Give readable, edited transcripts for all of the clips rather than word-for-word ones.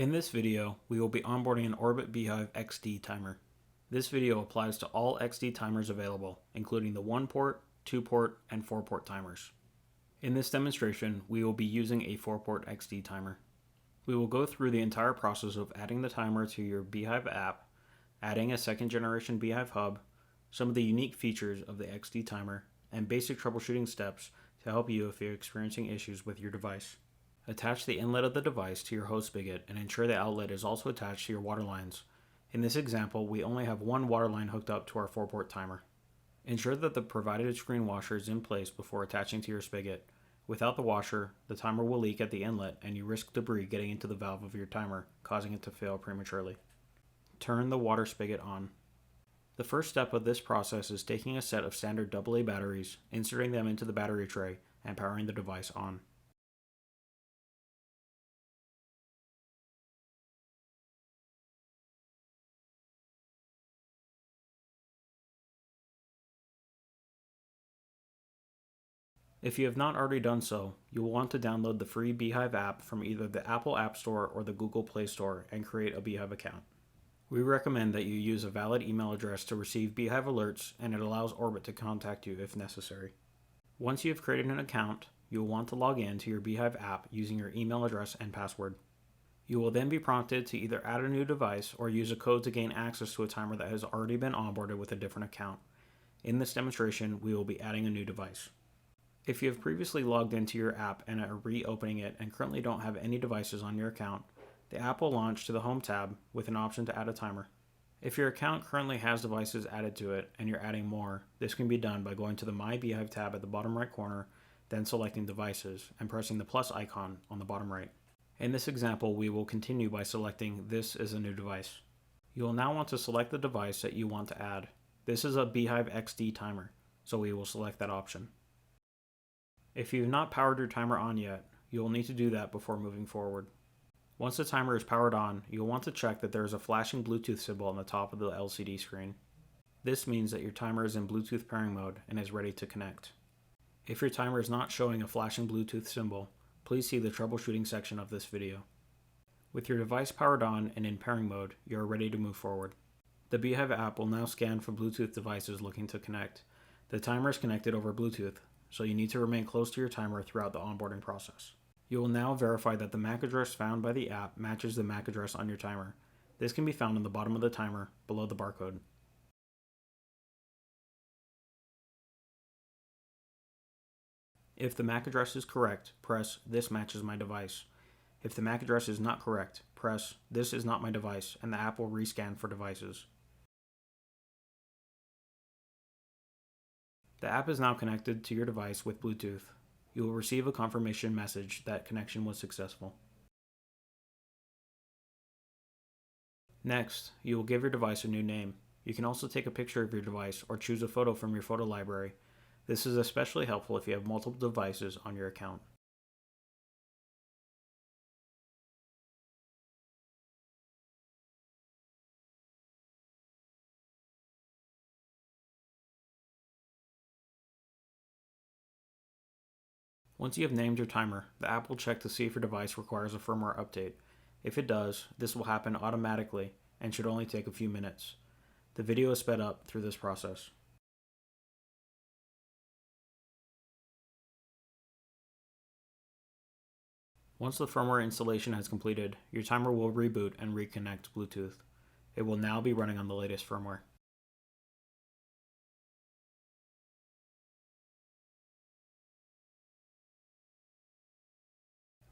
In this video, we will be onboarding an Onboarding B-hyve XD timer. This video applies to all XD timers available, including the 1-port, 2-port, and 4-port timers. In this demonstration, we will be using a 4-port XD timer. We will go through the entire process of adding the timer to your B-hyve app, adding a second-generation B-hyve hub, some of the unique features of the XD timer, and basic troubleshooting steps to help you if you're experiencing issues with your device. Attach the inlet of the device to your hose spigot and ensure the outlet is also attached to your water lines. In this example, we only have one water line hooked up to our 4-port timer. Ensure that the provided screen washer is in place before attaching to your spigot. Without the washer, the timer will leak at the inlet and you risk debris getting into the valve of your timer, causing it to fail prematurely. Turn the water spigot on. The first step of this process is taking a set of standard AA batteries, inserting them into the battery tray, and powering the device on. If you have not already done so, you will want to download the free B-hyve app from either the Apple App Store or the Google Play Store and create a B-hyve account. We recommend that you use a valid email address to receive B-hyve alerts, and it allows Orbit to contact you if necessary. Once you have created an account, you will want to log in to your B-hyve app using your email address and password. You will then be prompted to either add a new device or use a code to gain access to a timer that has already been onboarded with a different account. In this demonstration, we will be adding a new device. If you have previously logged into your app and are reopening it and currently don't have any devices on your account, the app will launch to the Home tab with an option to add a timer. If your account currently has devices added to it and you're adding more, this can be done by going to the My B-hyve tab at the bottom right corner, then selecting Devices and pressing the plus icon on the bottom right. In this example, we will continue by selecting This is a new device. You will now want to select the device that you want to add. This is a B-hyve XD timer, so we will select that option. If you have not powered your timer on yet, you will need to do that before moving forward. Once the timer is powered on, you'll want to check that there is a flashing Bluetooth symbol on the top of the LCD screen. This means that your timer is in Bluetooth pairing mode and is ready to connect. If your timer is not showing a flashing Bluetooth symbol, please see the troubleshooting section of this video. With your device powered on and in pairing mode, you are ready to move forward. The B-hyve app will now scan for Bluetooth devices looking to connect. The timer is connected over Bluetooth, so you need to remain close to your timer throughout the onboarding process. You will now verify that the MAC address found by the app matches the MAC address on your timer. This can be found on the bottom of the timer, below the barcode. If the MAC address is correct, press This matches my device. If the MAC address is not correct, press This is not my device, and the app will rescan for devices. The app is now connected to your device with Bluetooth. You will receive a confirmation message that connection was successful. Next, you will give your device a new name. You can also take a picture of your device or choose a photo from your photo library. This is especially helpful if you have multiple devices on your account. Once you have named your timer, the app will check to see if your device requires a firmware update. If it does, this will happen automatically and should only take a few minutes. The video is sped up through this process. Once the firmware installation has completed, your timer will reboot and reconnect Bluetooth. It will now be running on the latest firmware.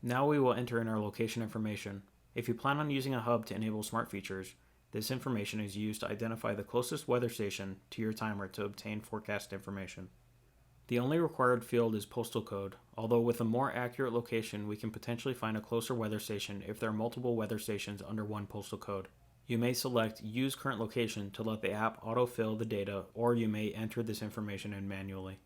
Now we will enter in our location information. If you plan on using a hub to enable smart features, this information is used to identify the closest weather station to your timer to obtain forecast information. The only required field is postal code, although with a more accurate location we can potentially find a closer weather station if there are multiple weather stations under one postal code. You may select Use Current Location to let the app autofill the data, or you may enter this information in manually.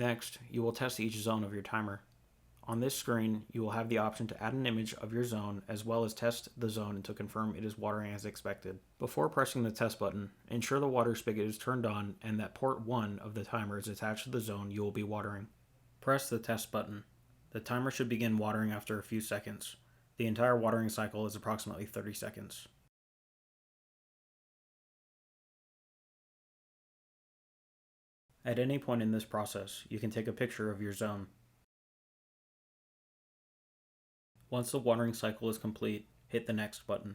Next, you will test each zone of your timer. On this screen, you will have the option to add an image of your zone as well as test the zone to confirm it is watering as expected. Before pressing the test button, ensure the water spigot is turned on and that port 1 of the timer is attached to the zone you will be watering. Press the test button. The timer should begin watering after a few seconds. The entire watering cycle is approximately 30 seconds. At any point in this process, you can take a picture of your zone. Once the watering cycle is complete, hit the next button.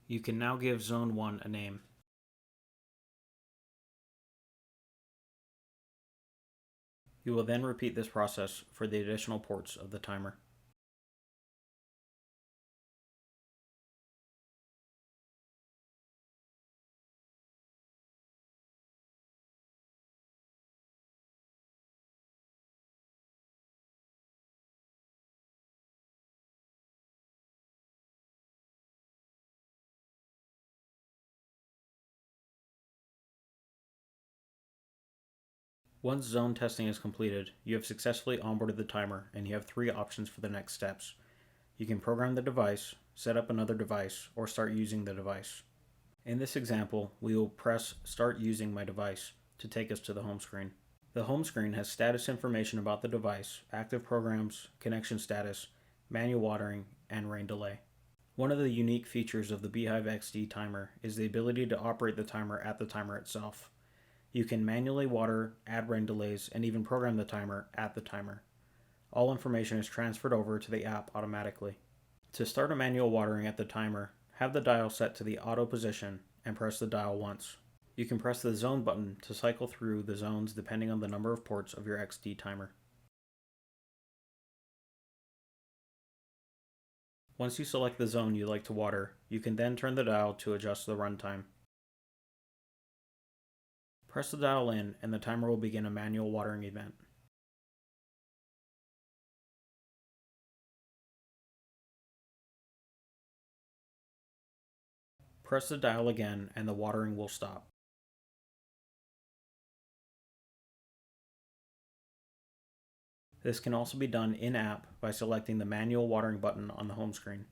You can now give Zone 1 a name. You will then repeat this process for the additional ports of the timer. Once zone testing is completed, you have successfully onboarded the timer and you have 3 options for the next steps. You can program the device, set up another device, or start using the device. In this example, we will press Start Using My Device to take us to the home screen. The home screen has status information about the device, active programs, connection status, manual watering, and rain delay. One of the unique features of the B-hyve XD timer is the ability to operate the timer at the timer itself. You can manually water, add rain delays, and even program the timer at the timer. All information is transferred over to the app automatically. To start a manual watering at the timer, have the dial set to the auto position and press the dial once. You can press the zone button to cycle through the zones depending on the number of ports of your XD timer. Once you select the zone you'd like to water, you can then turn the dial to adjust the runtime. Press the dial in and the timer will begin a manual watering event. Press the dial again and the watering will stop. This can also be done in-app by selecting the manual watering button on the home screen.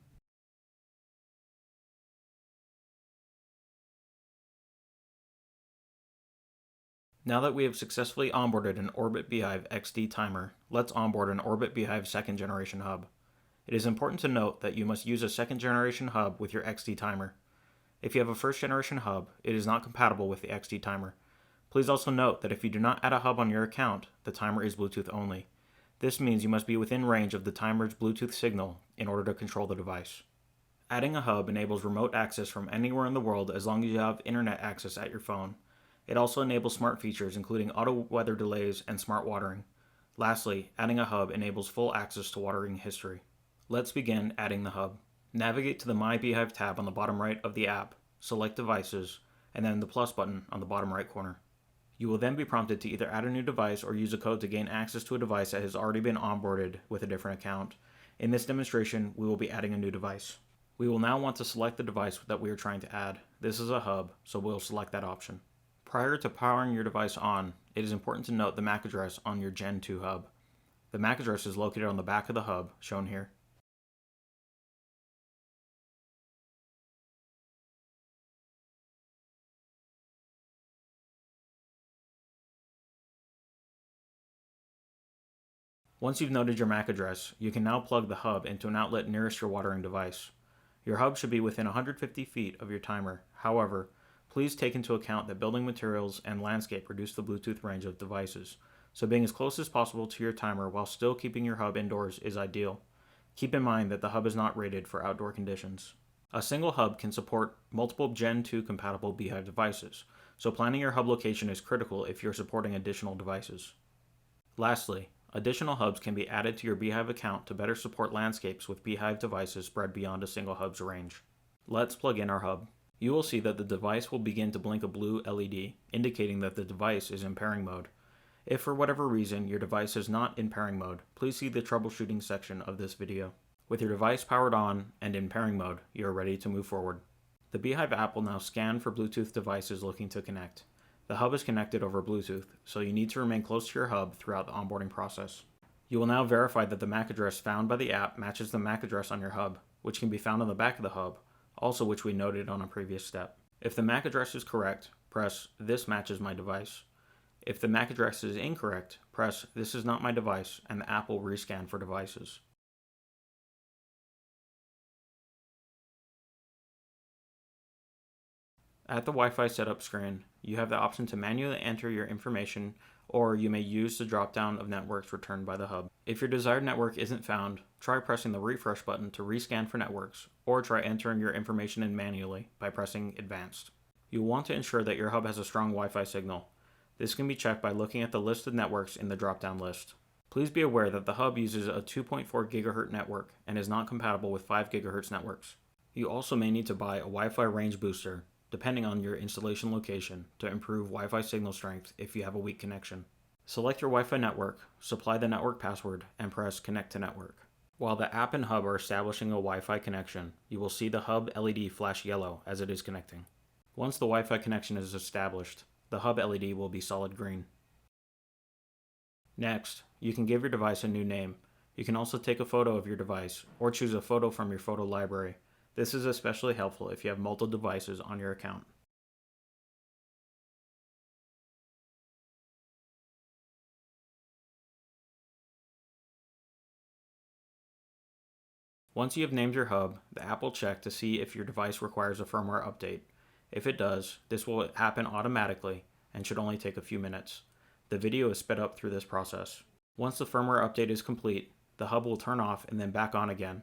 Now that we have successfully onboarded an Orbit B-hyve XD timer, let's onboard an Orbit B-hyve second generation hub. It is important to note that you must use a second generation hub with your XD timer. If you have a first generation hub, it is not compatible with the XD timer. Please also note that if you do not add a hub on your account, the timer is Bluetooth only. This means you must be within range of the timer's Bluetooth signal in order to control the device. Adding a hub enables remote access from anywhere in the world as long as you have internet access at your phone. It also enables smart features including auto weather delays and smart watering. Lastly, adding a hub enables full access to watering history. Let's begin adding the hub. Navigate to the My B-hyve tab on the bottom right of the app, select Devices, and then the plus button on the bottom right corner. You will then be prompted to either add a new device or use a code to gain access to a device that has already been onboarded with a different account. In this demonstration, we will be adding a new device. We will now want to select the device that we are trying to add. This is a hub, so we'll select that option. Prior to powering your device on, it is important to note the MAC address on your Gen 2 hub. The MAC address is located on the back of the hub, shown here. Once you've noted your MAC address, you can now plug the hub into an outlet nearest your watering device. Your hub should be within 150 feet of your timer. However, please take into account that building materials and landscape reduce the Bluetooth range of devices, so being as close as possible to your timer while still keeping your hub indoors is ideal. Keep in mind that the hub is not rated for outdoor conditions. A single hub can support multiple Gen 2 compatible B-hyve devices, so planning your hub location is critical if you're supporting additional devices. Lastly, additional hubs can be added to your B-hyve account to better support landscapes with B-hyve devices spread beyond a single hub's range. Let's plug in our hub. You will see that the device will begin to blink a blue LED, indicating that the device is in pairing mode. If for whatever reason your device is not in pairing mode, please see the troubleshooting section of this video. With your device powered on and in pairing mode, you are ready to move forward. The B-hyve app will now scan for Bluetooth devices looking to connect. The hub is connected over Bluetooth, so you need to remain close to your hub throughout the onboarding process. You will now verify that the MAC address found by the app matches the MAC address on your hub, which can be found on the back of the hub, also which we noted on a previous step. If the MAC address is correct, press "This matches my device." If the MAC address is incorrect, press "This is not my device," and the app will rescan for devices. At the Wi-Fi setup screen, you have the option to manually enter your information, or you may use the drop-down of networks returned by the hub. If your desired network isn't found, try pressing the refresh button to rescan for networks, or try entering your information in manually by pressing Advanced. You'll want to ensure that your hub has a strong Wi-Fi signal. This can be checked by looking at the list of networks in the drop-down list. Please be aware that the hub uses a 2.4 GHz network and is not compatible with 5 GHz networks. You also may need to buy a Wi-Fi range booster, depending on your installation location, to improve Wi-Fi signal strength if you have a weak connection. Select your Wi-Fi network, supply the network password, and press Connect to Network. While the app and hub are establishing a Wi-Fi connection, you will see the hub LED flash yellow as it is connecting. Once the Wi-Fi connection is established, the hub LED will be solid green. Next, you can give your device a new name. You can also take a photo of your device, or choose a photo from your photo library. This is especially helpful if you have multiple devices on your account. Once you have named your hub, the app will check to see if your device requires a firmware update. If it does, this will happen automatically and should only take a few minutes. The video is sped up through this process. Once the firmware update is complete, the hub will turn off and then back on again,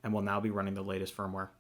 and will now be running the latest firmware.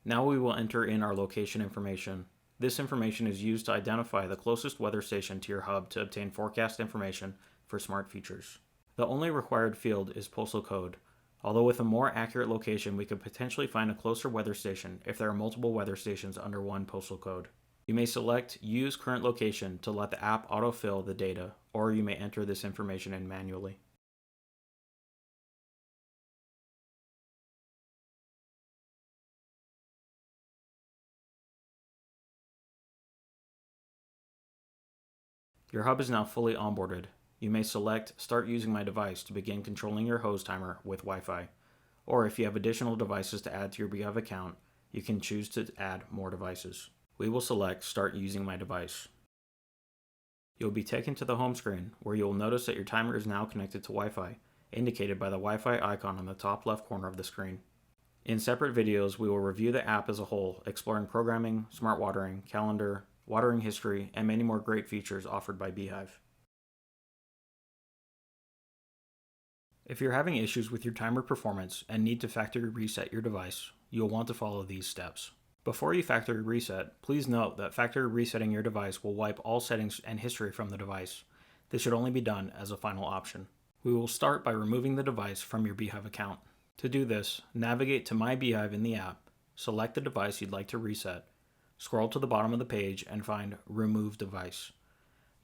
Now we will enter in our location information. This information is used to identify the closest weather station to your hub to obtain forecast information for smart features. The only required field is postal code, although with a more accurate location we could potentially find a closer weather station if there are multiple weather stations under one postal code. You may select Use Current Location to let the app autofill the data, or you may enter this information in manually. Your hub is now fully onboarded. You may select Start Using My Device to begin controlling your hose timer with Wi-Fi. Or if you have additional devices to add to your B-hyve account, you can choose to add more devices. We will select Start Using My Device. You'll be taken to the home screen, where you will notice that your timer is now connected to Wi-Fi, indicated by the Wi-Fi icon on the top left corner of the screen. In separate videos, we will review the app as a whole, exploring programming, smart watering, calendar, watering history, and many more great features offered by B-hyve. If you're having issues with your timer performance and need to factory reset your device, you'll want to follow these steps. Before you factory reset, please note that factory resetting your device will wipe all settings and history from the device. This should only be done as a final option. We will start by removing the device from your B-hyve account. To do this, navigate to My B-hyve in the app, select the device you'd like to reset, scroll to the bottom of the page and find Remove Device.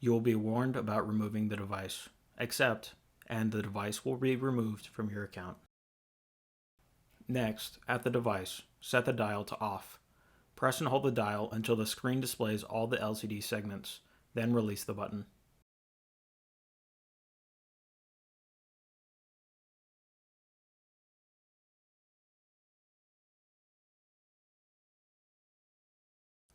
You will be warned about removing the device. Accept, and the device will be removed from your account. Next, at the device, set the dial to off. Press and hold the dial until the screen displays all the LCD segments, then release the button.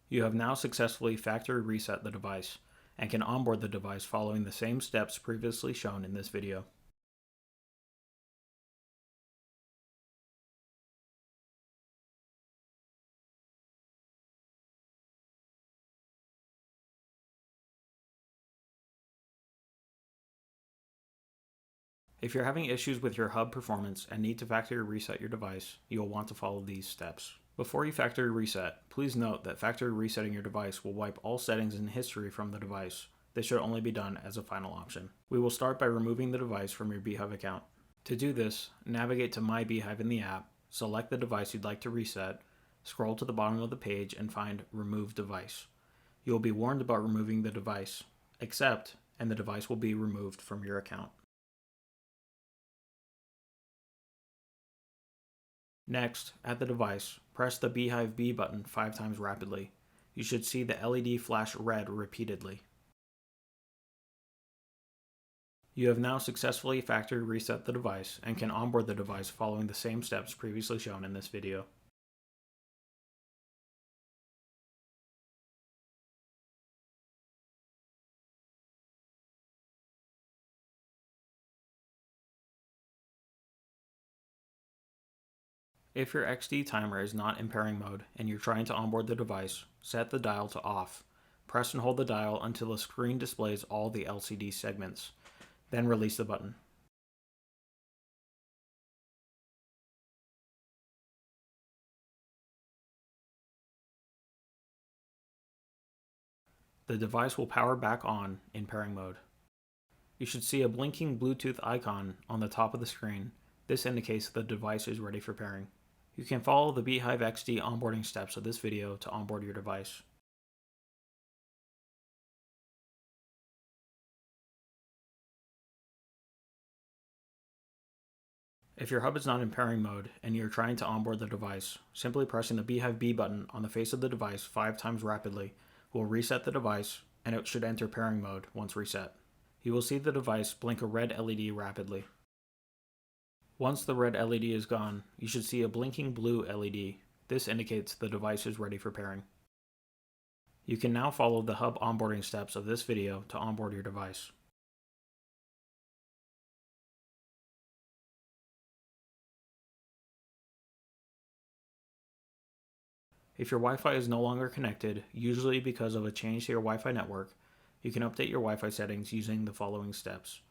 You have now successfully factory reset the device and can onboard the device following the same steps previously shown in this video. If you're having issues with your hub performance and need to factory reset your device, you'll want to follow these steps. Before you factory reset, please note that factory resetting your device will wipe all settings and history from the device. This should only be done as a final option. We will start by removing the device from your B-hyve account. To do this, navigate to My B-hyve in the app, select the device you'd like to reset, scroll to the bottom of the page and find Remove Device. You will be warned about removing the device. Accept, and the device will be removed from your account. Next, at the device, press the B-hyve B button 5 times rapidly. You should see the LED flash red repeatedly. You have now successfully factory reset the device and can onboard the device following the same steps previously shown in this video. If your XD timer is not in pairing mode and you're trying to onboard the device, set the dial to off. Press and hold the dial until the screen displays all the LCD segments. Then release the button. The device will power back on in pairing mode. You should see a blinking Bluetooth icon on the top of the screen. This indicates the device is ready for pairing. You can follow the B-hyve XD onboarding steps of this video to onboard your device. If your hub is not in pairing mode and you're trying to onboard the device, simply pressing the B-hyve B button on the face of the device 5 times rapidly will reset the device, and it should enter pairing mode once reset. You will see the device blink a red LED rapidly. Once the red LED is gone, you should see a blinking blue LED. This indicates the device is ready for pairing. You can now follow the hub onboarding steps of this video to onboard your device. If your Wi-Fi is no longer connected, usually because of a change to your Wi-Fi network, you can update your Wi-Fi settings using the following steps.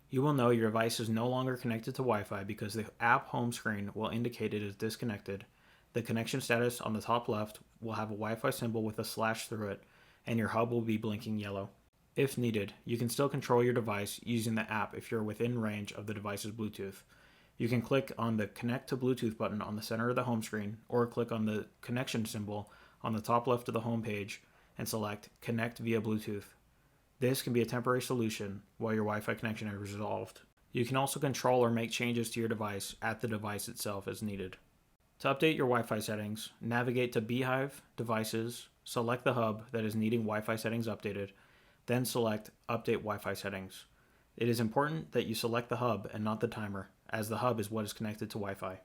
You will know your device is no longer connected to Wi-Fi because the app home screen will indicate it is disconnected. The connection status on the top left will have a Wi-Fi symbol with a slash through it, and your hub will be blinking yellow. If needed, you can still control your device using the app if you're within range of the device's Bluetooth. You can click on the Connect to Bluetooth button on the center of the home screen, or click on the connection symbol on the top left of the home page and select Connect via Bluetooth. This can be a temporary solution while your Wi-Fi connection is resolved. You can also control or make changes to your device at the device itself as needed. To update your Wi-Fi settings, navigate to B-hyve, Devices, select the hub that is needing Wi-Fi settings updated, then select Update Wi-Fi Settings. It is important that you select the hub and not the timer, as the hub is what is connected to Wi-Fi.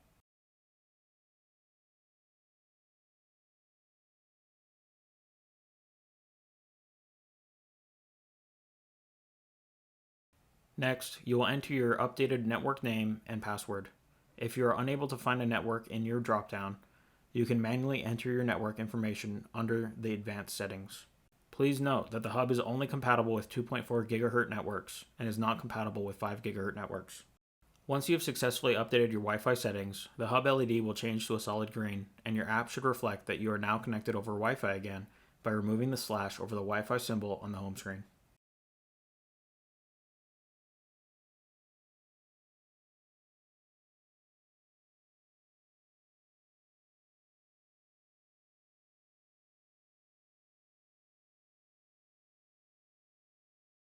Next, you will enter your updated network name and password. If you are unable to find a network in your dropdown, you can manually enter your network information under the advanced settings. Please note that the hub is only compatible with 2.4 GHz networks and is not compatible with 5 GHz networks. Once you have successfully updated your Wi-Fi settings, the hub LED will change to a solid green, and your app should reflect that you are now connected over Wi-Fi again by removing the slash over the Wi-Fi symbol on the home screen.